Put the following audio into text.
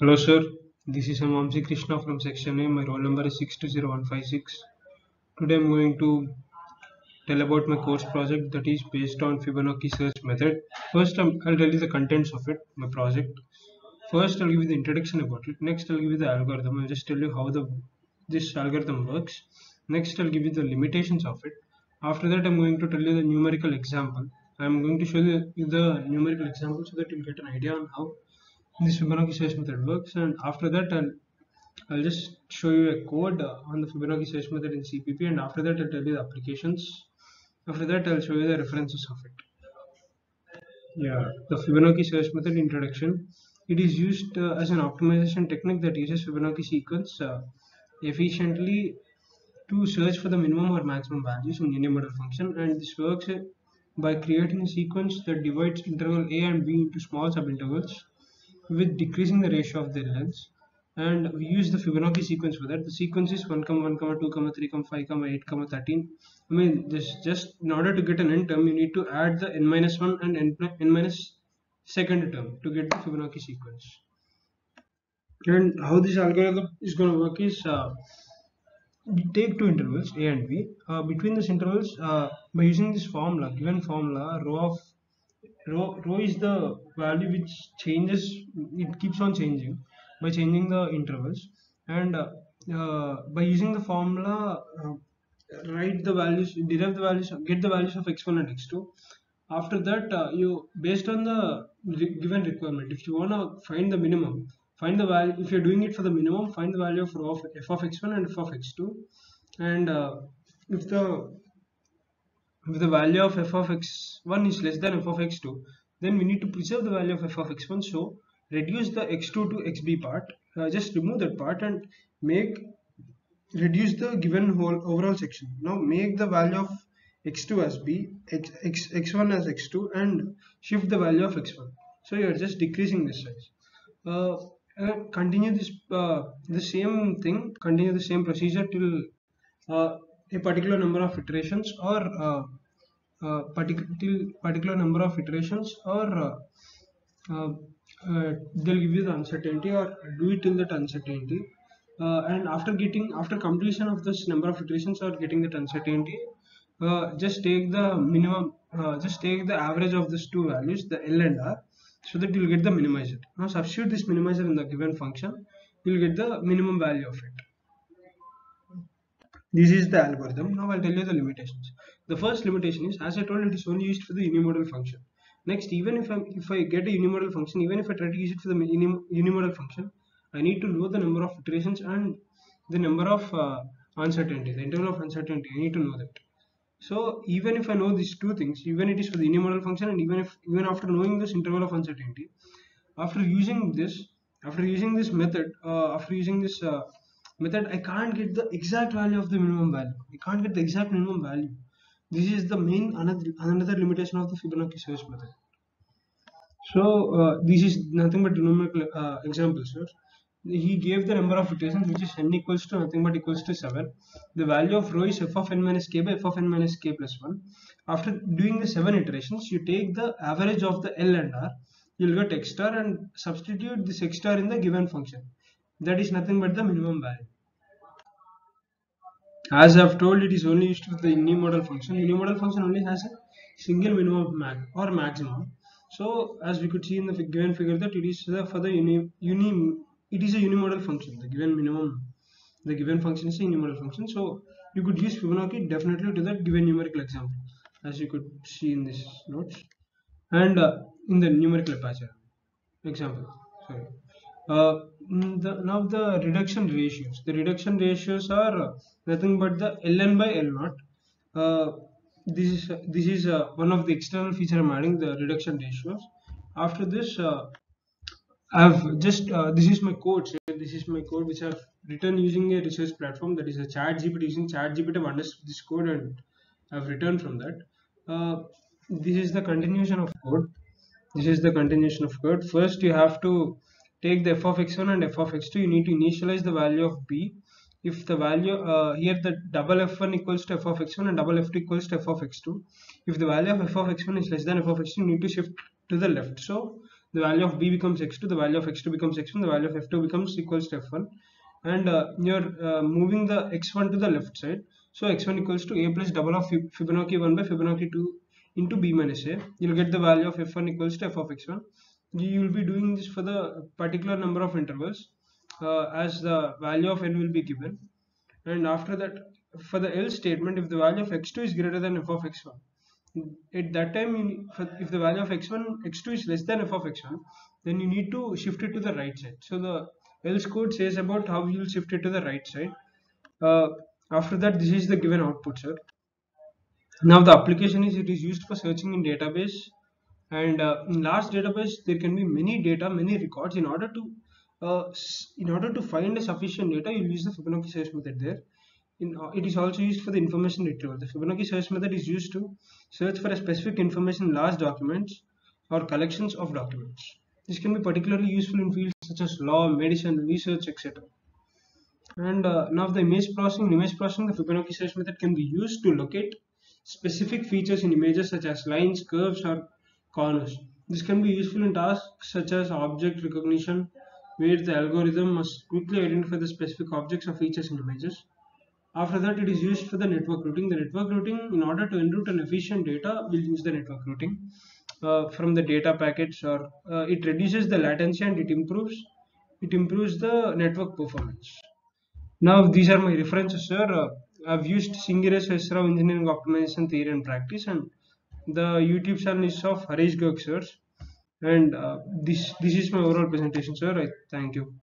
Hello sir, this is M.vamsi Krishna from section A. My roll number is 620156. Today I am going to tell about my course project that is based on Fibonacci search method. First I'll tell you the contents of it, my project. First I'll give you the introduction about it. Next I'll give you the algorithm. I'll just tell you how this algorithm works. Next I'll give you the limitations of it. After that I'm going to tell you the numerical example. I'm going to show you the numerical example so that you'll get an idea on how this Fibonacci search method works, and after that I'll just show you a code on the Fibonacci search method in CPP, and after that I'll tell you the applications. After that I'll show you the references of it. Yeah, the Fibonacci search method introduction. It is used as an optimization technique that uses Fibonacci sequence efficiently to search for the minimum or maximum values in any model function, and this works by creating a sequence that divides interval a and b into small subintervals with decreasing the ratio of their lengths, and we use the Fibonacci sequence for that. The sequence is 1, 1, 2, 3, 5, 8, 13. I mean, this just in order to get an n term, you need to add the n minus 1 and n minus second term to get the Fibonacci sequence. And how this algorithm is going to work is we take two intervals a and b. Between these intervals, by using this formula, given formula, rho is the value which changes, it keeps on changing by changing the intervals, and by using the formula, write the values, derive the values, get the values of x1 and x2. After that, you, based on the given requirement, if you want to find the minimum, find the value. If you're doing it for the minimum, find the value of rho of f of x1 and f of x2, and if the value of f of x1 is less than f of x2, then we need to preserve the value of f of x1. So reduce the x2 to xb part, just remove that part and reduce the given whole overall section. Now make the value of x2 as b, x1 as x2, and shift the value of x1. So you are just decreasing this size. Continue the same thing, continue the same procedure till a particular number of iterations, or particular number of iterations, or they'll give you the uncertainty, or do it till that uncertainty. And after completion of this number of iterations or getting that uncertainty, just take the minimum, just take the average of these two values, the L and R, so that you'll get the minimizer. Now substitute this minimizer in the given function, you'll get the minimum value of it. This is the algorithm. Now I'll tell you the limitations. The first limitation is, as I told, it is only used for the unimodal function. Next, even if I get a unimodal function, even if I try to use it for the unimodal function, I need to know the number of iterations and the number of uncertainty, the interval of uncertainty. I need to know that. So even if I know these two things, even it is for the unimodal function, and even after knowing this interval of uncertainty, after using this method, I can't get the exact value of the minimum value. I can't get the exact minimum value. This is the main another limitation of the Fibonacci search method. So this is nothing but numerical example, sir. He gave the number of iterations, which is n equals to nothing but equals to 7. The value of rho is f of n minus k by f of n minus k plus 1. After doing the 7 iterations, you take the average of the L and R, you'll get x star, and substitute this x star in the given function. That is nothing but the minimum value. As I've told, it is only used for the unimodal function. Unimodal function only has a single minimum or maximum. So as we could see in the given figure, that it is for the it is a unimodal function. The given function is a unimodal function. So you could use Fibonacci definitely to that given numerical example, as you could see in this notes, and in the numerical aperture example. Sorry. Now the reduction ratios. The reduction ratios are nothing but the ln by L naught. This is one of the external feature I'm adding, the reduction ratios. After this, I've just this is my code. So this is my code which I've written using a research platform, that is a ChatGPT. Using ChatGPT, I've understood this code and I've written from that. This is the continuation of code. This is the continuation of code. First, you have to take the f of x1 and f of x2. You need to initialize the value of b. If the value here, the double f1 equals to f of x1 and double f2 equals to f of x2. If the value of f of x1 is less than f of x2, you need to shift to the left. So the value of b becomes x2, the value of x2 becomes x1, the value of f2 becomes equals to f1, and you're moving the x1 to the left side. So x1 equals to a plus double of Fibonacci 1 by Fibonacci 2 into b minus a. You'll get the value of f1 equals to f of x1. You will be doing this for the particular number of intervals as the value of n will be given. And after that, for the else statement, if the value of x2 is greater than f of x1, at that time, if the value of x2 is less than f of x1, then you need to shift it to the right side. So the else code says about how you will shift it to the right side. Uh, After that, this is the given output, sir. Now the application is, it is used for searching in database, and in large database there can be many data, many records. In order to find a sufficient data, you use the Fibonacci search method there. It is also used for the information retrieval. The Fibonacci search method is used to search for a specific information in large documents or collections of documents. This can be particularly useful in fields such as law, medicine, research, etc. And now the image processing. In image processing, the Fibonacci search method can be used to locate specific features in images such as lines, curves, or corners. This can be useful in tasks such as object recognition, where the algorithm must quickly identify the specific objects or features in images. After that, it is used for the network routing. The network routing, in order to enroute an efficient data, will use the network routing from the data packets, or it reduces the latency and it improves the network performance. Now these are my references, sir. I've used Singiresh Esrao Engineering Optimization Theory and Practice, and the YouTube channel is of Harish Garg, sir. And this is my overall presentation, sir. I thank you.